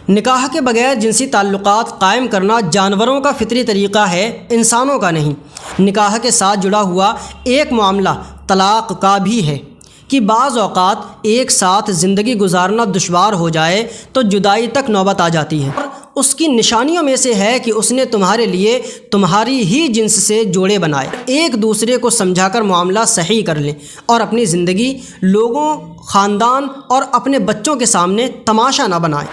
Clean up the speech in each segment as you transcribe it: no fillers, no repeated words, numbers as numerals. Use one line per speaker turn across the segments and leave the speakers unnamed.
نکاح کے بغیر جنسی تعلقات قائم کرنا جانوروں کا فطری طریقہ ہے، انسانوں کا نہیں۔ نکاح کے ساتھ جڑا ہوا ایک معاملہ طلاق کا بھی ہے کہ بعض اوقات ایک ساتھ زندگی گزارنا دشوار ہو جائے تو جدائی تک نوبت آ جاتی ہے۔ اس کی نشانیوں میں سے ہے کہ اس نے تمہارے لیے تمہاری ہی جنس سے جوڑے بنائے۔ ایک دوسرے کو سمجھا کر معاملہ صحیح کر لیں اور اپنی زندگی لوگوں، خاندان اور اپنے بچوں کے سامنے تماشا نہ بنائیں۔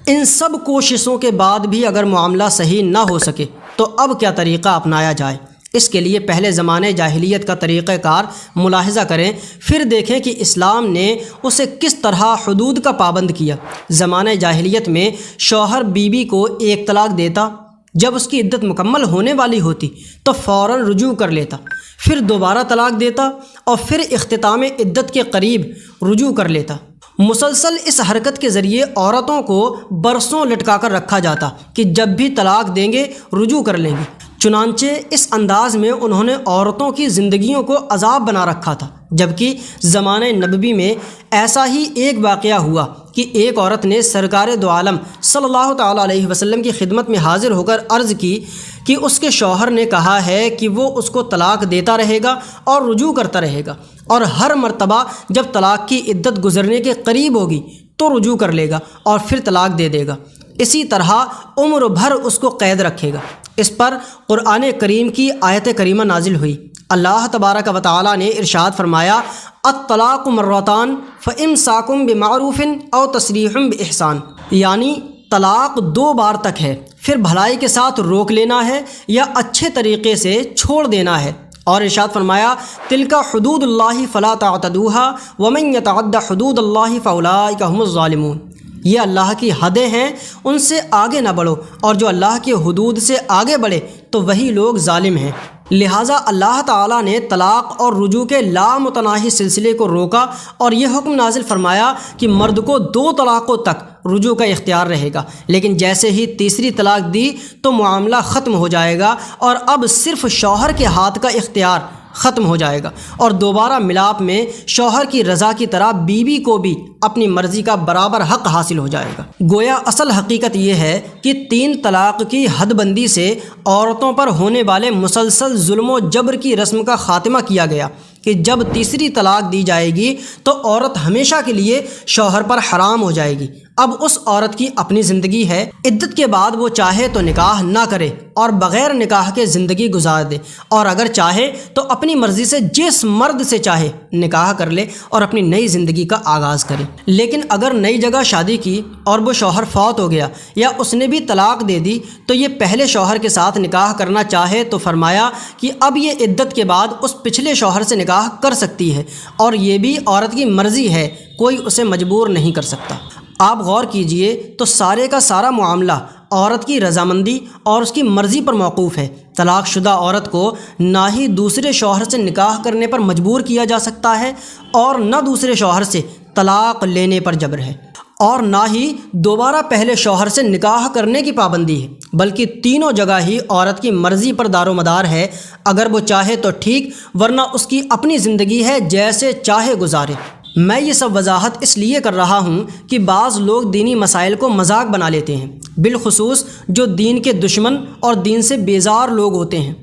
ان سب کوششوں کے بعد بھی اگر معاملہ صحیح نہ ہو سکے تو اب کیا طریقہ اپنایا جائے؟ اس کے لیے پہلے زمانے جاہلیت کا طریقہ کار ملاحظہ کریں، پھر دیکھیں کہ اسلام نے اسے کس طرح حدود کا پابند کیا۔ زمانہ جاہلیت میں شوہر بیوی کو ایک طلاق دیتا، جب اس کی عدت مکمل ہونے والی ہوتی تو فوراً رجوع کر لیتا، پھر دوبارہ طلاق دیتا اور پھر اختتام عدت کے قریب رجوع کر لیتا۔ مسلسل اس حرکت کے ذریعے عورتوں کو برسوں لٹکا کر رکھا جاتا کہ جب بھی طلاق دیں گے رجوع کر لیں گے۔ چنانچہ اس انداز میں انہوں نے عورتوں کی زندگیوں کو عذاب بنا رکھا تھا، جبکہ زمانہ نبوی میں ایسا ہی ایک واقعہ ہوا کہ ایک عورت نے سرکار دو عالم صلی اللہ تعالیٰ علیہ وسلم کی خدمت میں حاضر ہو کر عرض کی کہ اس کے شوہر نے کہا ہے کہ وہ اس کو طلاق دیتا رہے گا اور رجوع کرتا رہے گا، اور ہر مرتبہ جب طلاق کی عدت گزرنے کے قریب ہوگی تو رجوع کر لے گا اور پھر طلاق دے دے گا، اسی طرح عمر بھر اس کو قید رکھے گا۔ اس پر قرآن کریم کی آیت کریمہ نازل ہوئی۔ اللہ تبارک و تعالیٰ نے ارشاد فرمایا، الطلاق مرتان فامساک بمعروف او تسریح باحسان، یعنی طلاق 2 بار تک ہے، پھر بھلائی کے ساتھ روک لینا ہے یا اچھے طریقے سے چھوڑ دینا ہے۔ اور ارشاد فرمایا، تلک حدود اللہ فلا تعتدوها ومن یتعد حدود اللہ فاولئک هم الظالمون، یہ اللہ کی حدیں ہیں، ان سے آگے نہ بڑھو، اور جو اللہ کی حدود سے آگے بڑھے تو وہی لوگ ظالم ہیں۔ لہٰذا اللہ تعالیٰ نے طلاق اور رجوع کے لامتناہی سلسلے کو روکا اور یہ حکم نازل فرمایا کہ مرد کو 2 طلاقوں تک رجوع کا اختیار رہے گا، لیکن جیسے ہی تیسری طلاق دی تو معاملہ ختم ہو جائے گا اور اب صرف شوہر کے ہاتھ کا اختیار ختم ہو جائے گا، اور دوبارہ ملاپ میں شوہر کی رضا کی طرح بیوی کو بھی اپنی مرضی کا برابر حق حاصل ہو جائے گا۔ گویا اصل حقیقت یہ ہے کہ 3 طلاق کی حد بندی سے عورتوں پر ہونے والے مسلسل ظلم و جبر کی رسم کا خاتمہ کیا گیا کہ جب تیسری طلاق دی جائے گی تو عورت ہمیشہ کے لیے شوہر پر حرام ہو جائے گی۔ اب اس عورت کی اپنی زندگی ہے، عدت کے بعد وہ چاہے تو نکاح نہ کرے اور بغیر نکاح کے زندگی گزار دے، اور اگر چاہے تو اپنی مرضی سے جس مرد سے چاہے نکاح کر لے اور اپنی نئی زندگی کا آغاز کرے۔ لیکن اگر نئی جگہ شادی کی اور وہ شوہر فوت ہو گیا یا اس نے بھی طلاق دے دی تو یہ پہلے شوہر کے ساتھ نکاح کرنا چاہے تو فرمایا کہ اب یہ عدت کے بعد اس پچھلے شوہر سے نکاح کر سکتی ہے، اور یہ بھی عورت کی مرضی ہے، کوئی اسے مجبور نہیں کر سکتا۔ آپ غور کیجئے تو سارے کا سارا معاملہ عورت کی رضامندی اور اس کی مرضی پر موقوف ہے۔ طلاق شدہ عورت کو نہ ہی دوسرے شوہر سے نکاح کرنے پر مجبور کیا جا سکتا ہے اور نہ دوسرے شوہر سے طلاق لینے پر جبر ہے، اور نہ ہی دوبارہ پہلے شوہر سے نکاح کرنے کی پابندی ہے، بلکہ تینوں جگہ ہی عورت کی مرضی پر دار و مدار ہے۔ اگر وہ چاہے تو ٹھیک، ورنہ اس کی اپنی زندگی ہے، جیسے چاہے گزارے۔ میں یہ سب وضاحت اس لیے کر رہا ہوں کہ بعض لوگ دینی مسائل کو مذاق بنا لیتے ہیں، بالخصوص جو دین کے دشمن اور دین سے بیزار لوگ ہوتے ہیں۔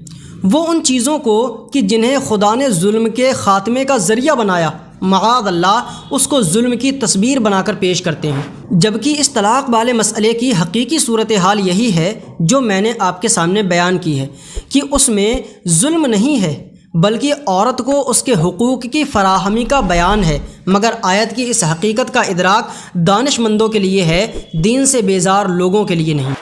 وہ ان چیزوں کو کہ جنہیں خدا نے ظلم کے خاتمے کا ذریعہ بنایا، معاذ اللہ اس کو ظلم کی تصویر بنا کر پیش کرتے ہیں، جبکہ اس طلاق والے مسئلے کی حقیقی صورتحال یہی ہے جو میں نے آپ کے سامنے بیان کی ہے کہ اس میں ظلم نہیں ہے، بلکہ عورت کو اس کے حقوق کی فراہمی کا بیان ہے، مگر آیت کی اس حقیقت کا ادراک دانش مندوں کے لیے ہے، دین سے بیزار لوگوں کے لیے نہیں۔